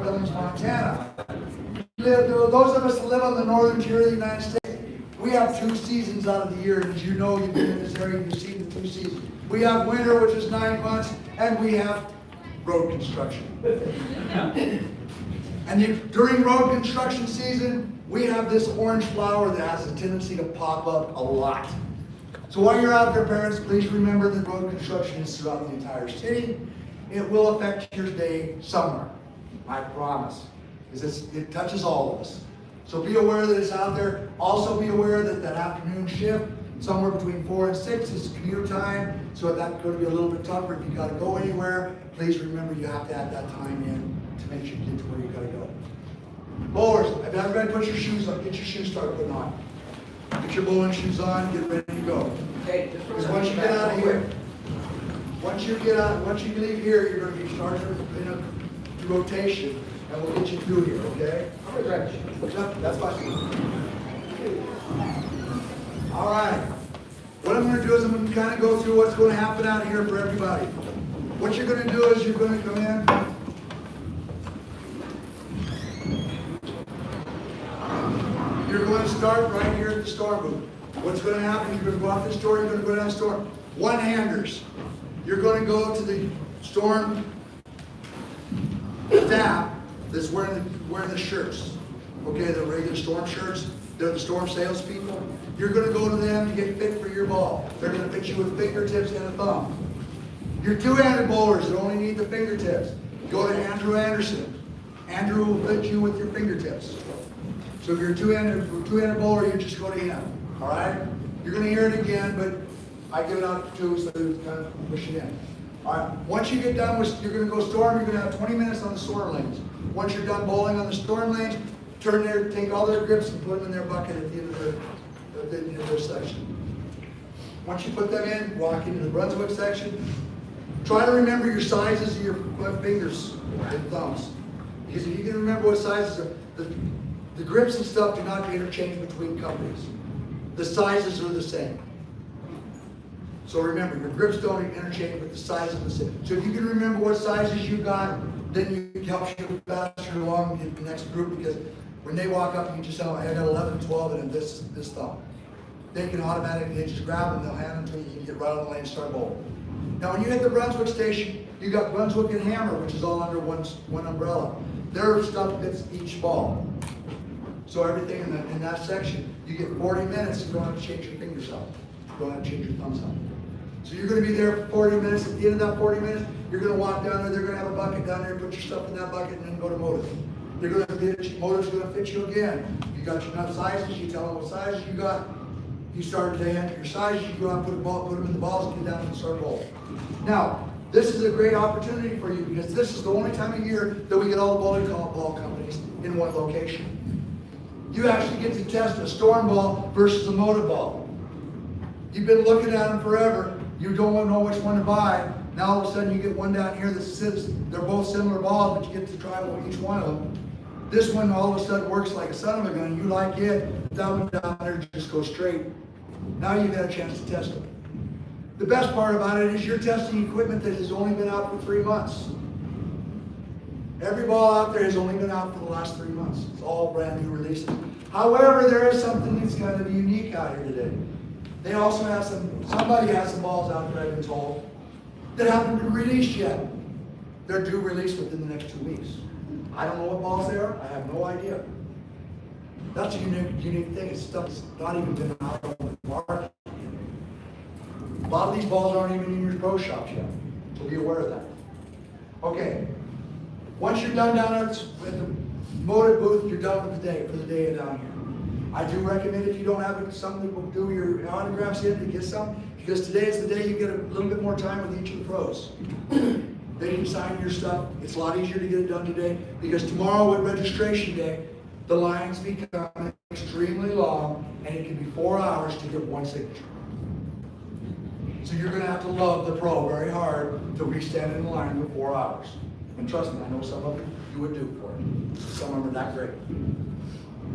Billings, Montana. Those of us that live on the northern tier of the United States, we have 2 seasons out of the year. As you know, you've been in this area, you've seen the 2 seasons. We have winter, which is 9 months, and we have road construction. And during road construction season, we have this orange flower that has a tendency to pop up a lot. So while you're out there, parents, please remember that road construction is throughout the entire city. It will affect your day somewhere, I promise, because it touches all of us. So be aware that it's out there. Also be aware that that afternoon shift, somewhere between 4 and 6 is commute time, so that's going to be a little bit tougher. If you got to go anywhere, please remember you have to add that time in to make sure you get to where you got to go. Bowlers, if everybody put your shoes on, get your shoes started putting on. Get your bowling shoes on, get ready to go. Okay, because once you get out of here, once you leave here, you're going to be starting in a rotation, and we'll get you through here, okay? That's fine. All right. What I'm going to do is I'm going to kind of go through what's going to happen out here for everybody. What you're going to do is you're going to come in. You're going to start right here at the storm booth. What's going to happen? You're going to go out this door. You're going to go down the storm. One-handers. You're going to go to the storm staff that's wearing the shirts. Okay, the regular storm shirts. They're the storm salespeople. You're going to go to them to get fit for your ball. They're going to fit you with fingertips and a thumb. Your two-handed bowlers that only need the fingertips, go to Andrew Anderson. Andrew will fit you with your fingertips. So if you're a two-handed bowler, you just go to him. All right? You're going to hear it again, but I give it out to 2, so it's kind of push it in. All right. Once you get done with, you're going to go storm. You're going to have 20 minutes on the storm lanes. Once you're done bowling on the storm lanes, turn there, take all their grips and put them in their bucket at the end of their section. Once you put them in, walk into the Brunswick section. Try to remember your sizes of your fingers and thumbs. Because if you can remember what sizes are, the grips and stuff do not interchange between companies. The sizes are the same. So remember, your grips don't interchange, but the sizes are the same. So if you can remember what sizes you got, then it helps you faster along in the next group, because when they walk up, you can just tell them, I got 11, 12, and this thumb. They can automatically just grab them, they'll hand them to you, you can get right on the lane and start bowling. Now when you hit the Brunswick station, you got Brunswick and Hammer, which is all under one umbrella. Their stuff fits each ball. So everything in that section, you get 40 minutes, you don't have to change your fingers out. You don't have to change your thumbs out. So you're going to be there for 40 minutes. At the end of that 40 minutes, you're going to walk down there, they're going to have a bucket down there, put your stuff in that bucket, and then go to motive. They're going to fit, motive's going to fit you again. You got your nut sizes, you tell them what sizes you got. You start to enter your sizes, you go out and put them in the balls and get down and start bowling. Now, this is a great opportunity for you, because this is the only time of year that we get all the bowling ball companies in one location. You actually get to test a storm ball versus a motive ball. You've been looking at them forever. You don't know which one to buy. Now all of a sudden you get one down here that sits, they're both similar balls, but you get to try each one of them. This one all of a sudden works like a son of a gun. You like it, that one down there just goes straight. Now you've got a chance to test them. The best part about it is you're testing equipment that has only been out for 3 months. Every ball out there has only been out for the last 3 months. It's all brand new releases. However, there is something that's kind of unique out here today. They also have somebody has some balls out there, I've been told, that haven't been released yet. They're due release within the next 2 weeks. I don't know what balls they are. I have no idea. That's a unique thing. It's stuff that's not even been out on the market. A lot of these balls aren't even in your pro shops yet. So be aware of that. Okay. Once you're done down at the motive booth, you're done with the day, for the day down here. I do recommend, if you don't have something that will do your autographs in, to get some, because today is the day you get a little bit more time with each of the pros. They can sign your stuff. It's a lot easier to get it done today, because tomorrow at registration day, the lines become extremely long, and it can be 4 hours to get one signature. So you're going to have to love the pro very hard to be standing in the line for 4 hours. And trust me, I know some of you would do for it. Some of them are that great.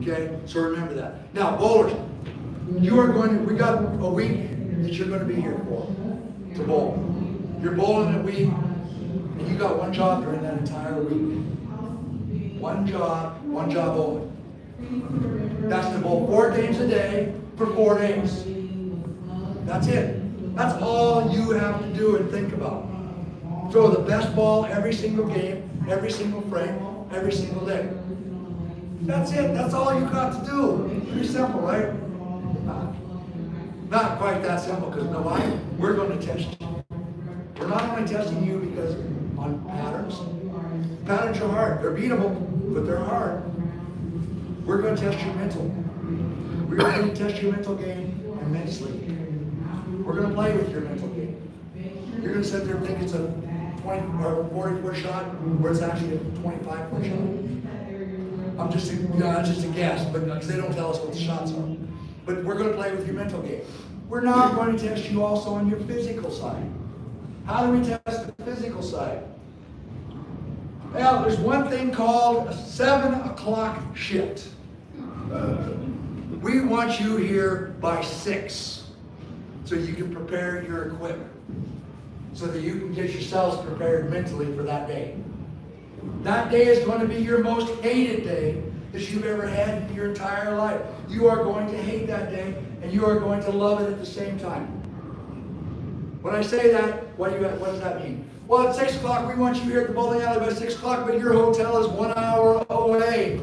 Okay, so remember that. Now, bowlers, we got a week that you're going to be here for, to bowl. You're bowling a week, and you got one job during that entire week. One job only. That's to bowl 4 games a day for 4 days. That's it. That's all you have to do and think about. Throw the best ball every single game, every single frame, every single day. That's it. That's all you got to do. Pretty simple, right? Not quite that simple, because you know why? We're going to test you. We're not only testing you because on patterns. Patterns are hard. They're beatable, but they're hard. We're going to test your mental. We're going to test your mental game immensely. We're going to play with your mental game. You're going to sit there and think it's a 20 or 40-foot shot, where it's actually a 25-foot shot. That's just a guess, but because they don't tell us what the shots are. But we're going to play with your mental game. We're now going to test you also on your physical side. How do we test the physical side? Well, there's one thing called a 7 o'clock shift. We want you here by 6 so you can prepare your equipment, so that you can get yourselves prepared mentally for that day. That day is going to be your most hated day that you've ever had in your entire life. You are going to hate that day, and you are going to love it at the same time. When I say that, what does that mean? Well, at 6 o'clock, we want you here at the bowling alley by 6 o'clock, but your hotel is 1 hour away.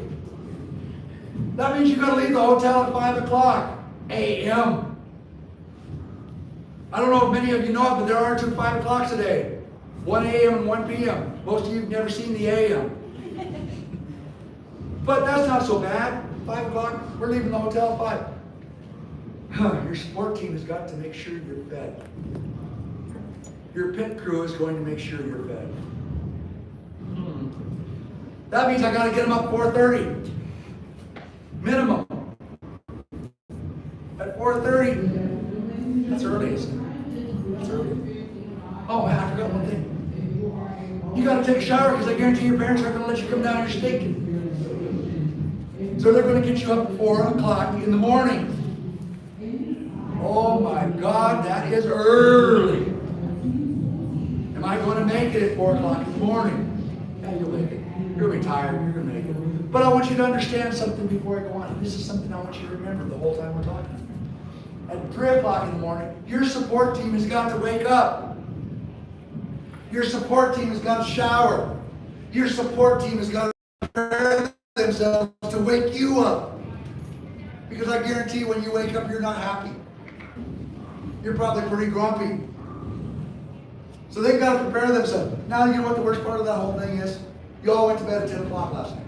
That means you've got to leave the hotel at 5 o'clock a.m. I don't know if many of you know it, but there are 2 5 o'clocks a day. 1 a.m. and 1 p.m. Most of you have never seen the a.m. But that's not so bad. 5 o'clock, we're leaving the hotel at 5. Your sport team has got to make sure you're fed. Your pit crew is going to make sure you're fed. That means I got to get them up 4:30. Minimum. At 4:30. That's early, isn't it? That's early. Oh, man, I forgot one thing. You got to take a shower, because I guarantee your parents aren't going to let you come down here stinking. So they're going to get you up at 4 o'clock in the morning. Oh my God, that is early. Am I going to make it at 4 o'clock in the morning? Yeah, you'll make it. You're going to be tired. You're going to make it. But I want you to understand something before I go on. This is something I want you to remember the whole time we're talking. At 3 o'clock in the morning, your support team has got to wake up. Your support team has got to shower. Your support team has got to prepare themselves to wake you up. Because I guarantee when you wake up, you're not happy. You're probably pretty grumpy. So they've got to prepare themselves. Now, you know what the worst part of that whole thing is? You all went to bed at 10 o'clock last night.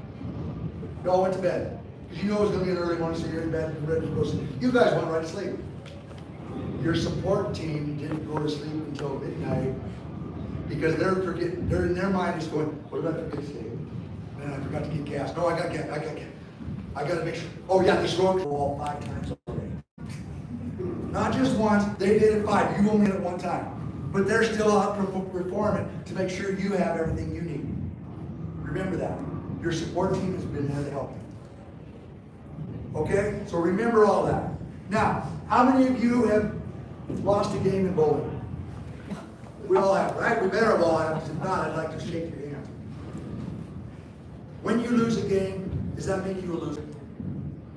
You all went to bed. Because you know it was going to be an early morning, so you're in bed and ready to go to sleep. You guys went right to sleep. Your support team didn't go to sleep until midnight, because they're in their mind is going, what did I forget to say? Man, I forgot to get gas. No, I got gas. I got to make sure. Oh yeah, they stroked the wall 5 times already. Not just once, they did it 5. You only did it 1 time. But they're still out performing to make sure you have everything you need. Remember that. Your support team has been there to help you. Okay? So remember all that. Now, how many of you have lost a game in bowling? We all have, right? We better have all have. If not, I'd like to shake your hand. When you lose a game, does that make you a loser?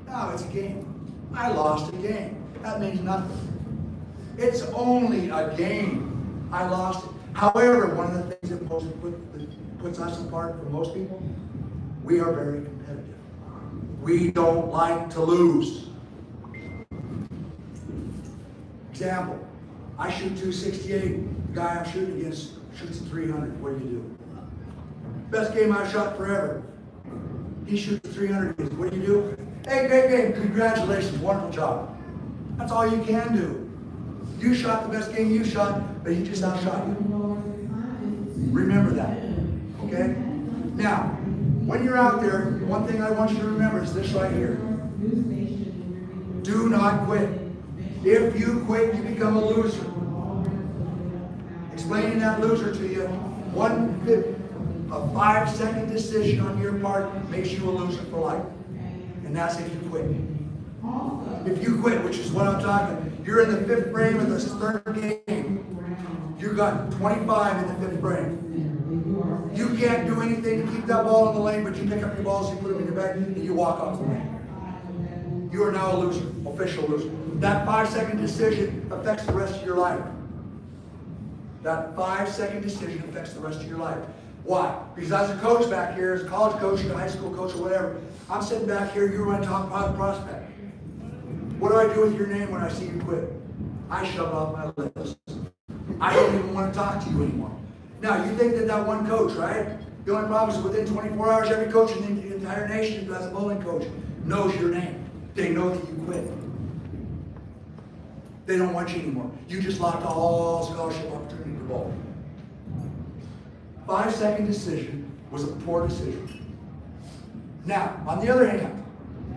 No, it's a game. I lost a game. That means nothing. It's only a game. I lost it. However, one of the things that puts us apart from most people, we are very competitive. We don't like to lose. Example, I shoot 268. The guy I'm shooting against shoots 300. What do you do? Best game I've shot forever. He shoots 300. What do you do? Hey, great game. Congratulations. Wonderful job. That's all you can do. You shot the best game you shot, but he just outshot you. Remember that. Okay? Now, when you're out there, one thing I want you to remember is this right here. Do not quit. If you quit, you become a loser. Explaining that loser to you, a 5-second decision on your part makes you a loser for life. And that's if you quit. If you quit, which is what I'm talking, you're in the 5th frame of the 3rd game. You got 25 in the 5th frame. You can't do anything to keep that ball in the lane, but you pick up your balls, you put them in your bag, and you walk off the lane. You are now a loser, official loser. That 5-second decision affects the rest of your life. That 5-second decision affects the rest of your life. Why? Because as a coach back here, as a college coach, a high school coach, or whatever, I'm sitting back here, you're my top prospect. What do I do with your name when I see you quit? I shove it off my lips. I don't even want to talk to you anymore. Now, you think that one coach, right? The only problem is within 24 hours, every coach in the entire nation who has a bowling coach knows your name. They know that you quit. They don't want you anymore. You just lost all scholarship opportunity to bowl. 5-second decision was a poor decision. Now, on the other hand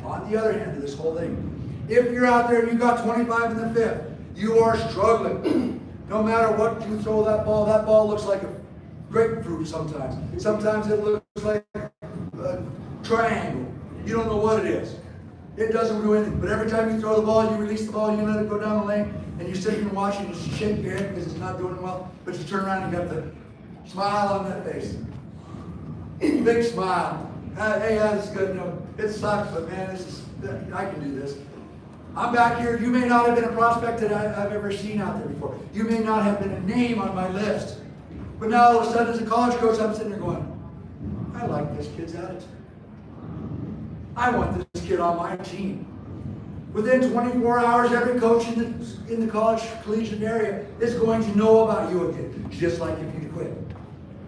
of this whole thing, if you're out there and you got 25 in the fifth, you are struggling. No matter what you throw that ball looks like a grapefruit sometimes. Sometimes it looks like a triangle. You don't know what it is. It doesn't do anything. But every time you throw the ball, you release the ball, you let it go down the lane, and you're sitting and watching, and you shake your head because it's not doing well, but you turn around and you got the smile on that face. Big smile. Hey, this is good. You know, it sucks, but man, I can do this. I'm back here. You may not have been a prospect that I've ever seen out there before. You may not have been a name on my list. But now all of a sudden, as a college coach, I'm sitting there going, I like this kid's attitude. I want this kid on my team. Within 24 hours, every coach in the college collegiate area is going to know about you again, just like if you quit.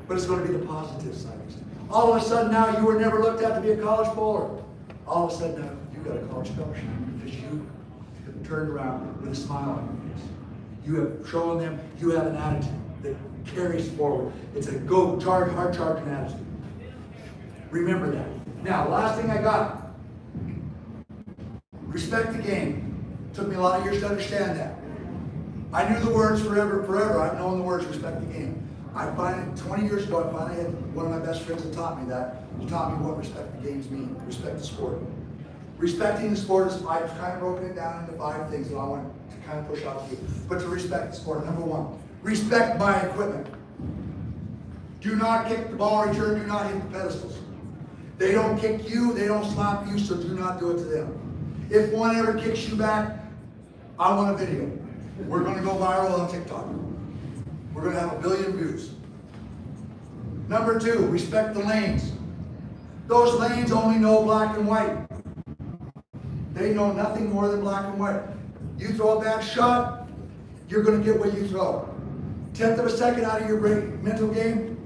But it's going to be the positive side of it. All of a sudden now, you were never looked at to be a college bowler. All of a sudden now, you got a college scholarship because you have turned around with a smile on your face. You have shown them you have an attitude that carries forward. It's a hard charging attitude. Remember that. Now, last thing I got. Respect the game. Took me a lot of years to understand that. I knew the words forever. I've known the words respect the game. I finally, 20 years ago, I finally had one of my best friends that taught me that. He taught me what respect the games mean. Respect the sport. Respecting the sport is, I've kind of broken it down into 5 things that I want to kind of push out to you. But to respect the sport, number 1, respect my equipment. Do not kick the ball return, do not hit the pedestals. They don't kick you, they don't slap you, so do not do it to them. If one ever kicks you back, I want a video. We're going to go viral on TikTok. We're going to have 1 billion views. Number 2, respect the lanes. Those lanes only know black and white. They know nothing more than black and white. You throw a bad shot, you're going to get what you throw. 1/10 of a second out of your mental game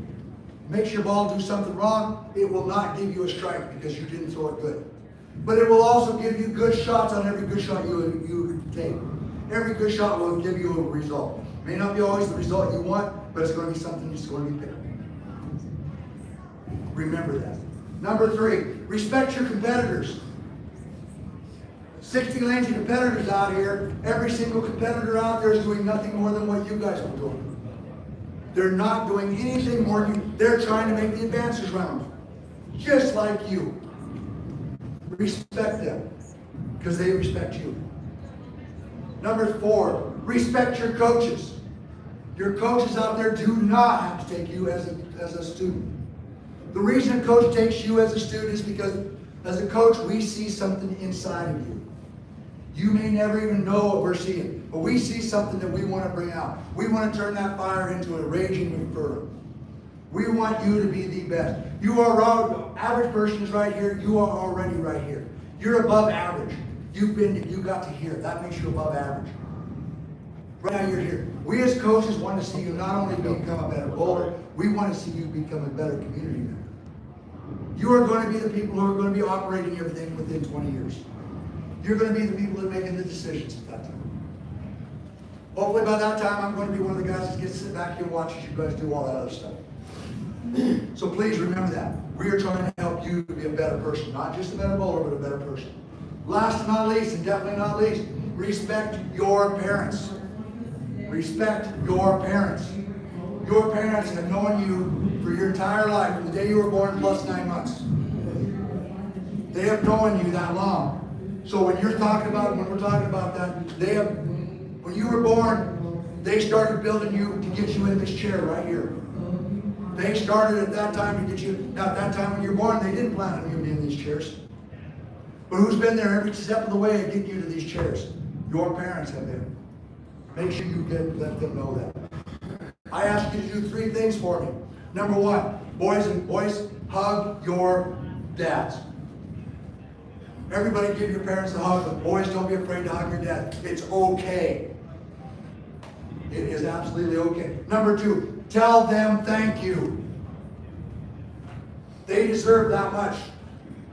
makes your ball do something wrong. It will not give you a strike because you didn't throw it good. But it will also give you good shots on every good shot you take. Every good shot will give you a result. May not be always the result you want, but it's going to be something that's going to be picked. Remember that. Number 3, respect your competitors. 60 lanes of competitors out here. Every single competitor out there is doing nothing more than what you guys are doing. They're not doing anything more than they're trying to make the advances round. Just like you. Respect them, because they respect you. Number 4, respect your coaches. Your coaches out there do not have to take you as a student. The reason a coach takes you as a student is because as a coach, we see something inside of you. You may never even know what we're seeing, but we see something that we want to bring out. We want to turn that fire into a raging inferno. We want you to be the best. You are average person is right here. You are already right here. You're above average. You got to here. That makes you above average. Right now you're here. We as coaches want to see you not only become a better bowler, we want to see you become a better community member. You are going to be the people who are going to be operating everything within 20 years. You're going to be the people that are making the decisions at that time. Hopefully by that time, I'm going to be one of the guys that gets to sit back here and watch as you guys do all that other stuff. So please remember that. We are trying to help you to be a better person. Not just a better bowler, but a better person. Last but not least, and definitely not least, respect your parents. Respect your parents. Your parents have known you for your entire life, from the day you were born plus 9 months. They have known you that long. So when we're talking about that, when you were born, they started building you to get you in this chair right here. They started at that time to get you, now at that time when you're born, they didn't plan on you being in these chairs. But who's been there every step of the way to get you to these chairs? Your parents have been. Make sure you let them know that. I ask you to do 3 things for me. Number 1, boys, hug your dads. Everybody give your parents a hug, but boys, don't be afraid to hug your dad. It's okay. It is absolutely okay. Number 2, tell them thank you. They deserve that much.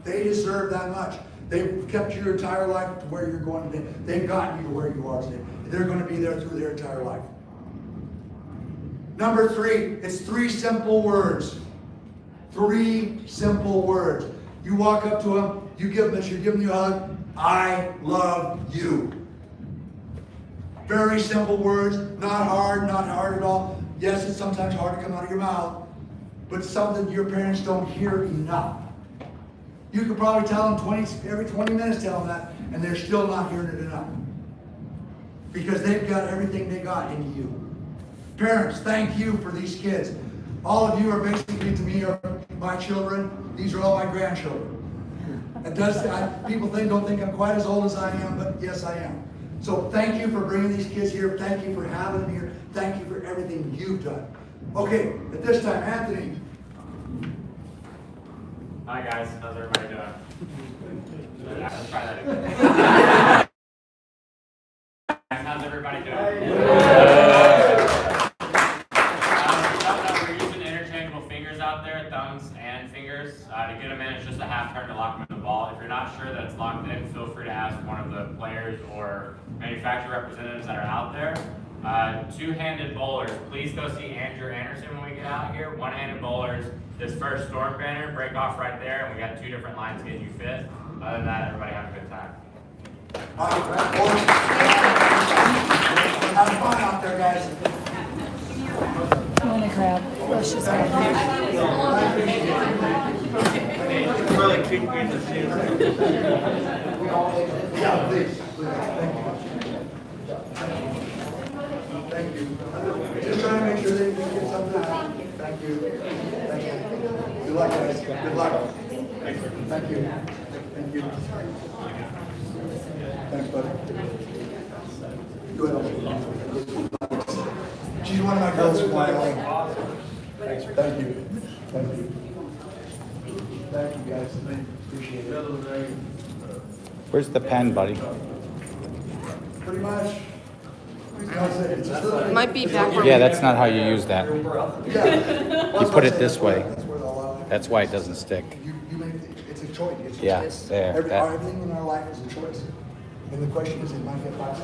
They deserve that much. They've kept you your entire life to where you're going today. They've gotten you to where you are today. They're going to be there through their entire life. Number 3, it's 3 simple words. 3 simple words. You walk up to them, you give them, you're giving you a hug. I love you. Very simple words, not hard at all. Yes, it's sometimes hard to come out of your mouth, but something your parents don't hear enough. You could probably tell them every 20 minutes, tell them that, and they're still not hearing it enough. Because they've got everything they got into you. Parents, thank you for these kids. All of you are basically, to me, are my children. These are all my grandchildren. People don't think I'm quite as old as I am, but yes, I am. So thank you for bringing these kids here. Thank you for having them here. Thank you for everything you've done. Okay, at this time, Anthony. Hi guys, how's everybody doing? Let's try that again. How's everybody doing? We're using interchangeable fingers out there, thumbs and fingers. To get them in, it's just a half turn to lock them in the ball. If you're not sure that it's locked in, feel free to ask one of the players or manufacturer representatives that are out there. Two-handed bowlers, please go see Andrew Anderson when we get out here. One-handed bowlers, this first storm banner, break off right there, and we got 2 different lines getting you fit. Other than that, everybody have a good time. Have fun out there, guys. I want to grab. Let's just grab. Really kick me in the shin. Yeah, please. Thank you. Just trying to make sure that you get something out. Thank you. Thank you. Good luck, guys. Good luck. Thank you. Thank you. Thanks, buddy. Go ahead. She's one of my girls from Wyoming. Thank you. Thank you. Thank you, guys. Appreciate it. Where's the pen, buddy? Pretty much. It's just a little bit- Might be back where Yeah, that's not how you use that. Yeah. You put it this way. That's where they'll allow it. That's why it doesn't stick. You make, it's a choice. It's a Yeah, choice. there, that. Everything in our life is a choice. And the question is, it might get lost.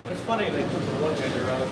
It's funny, they took the one-hander out.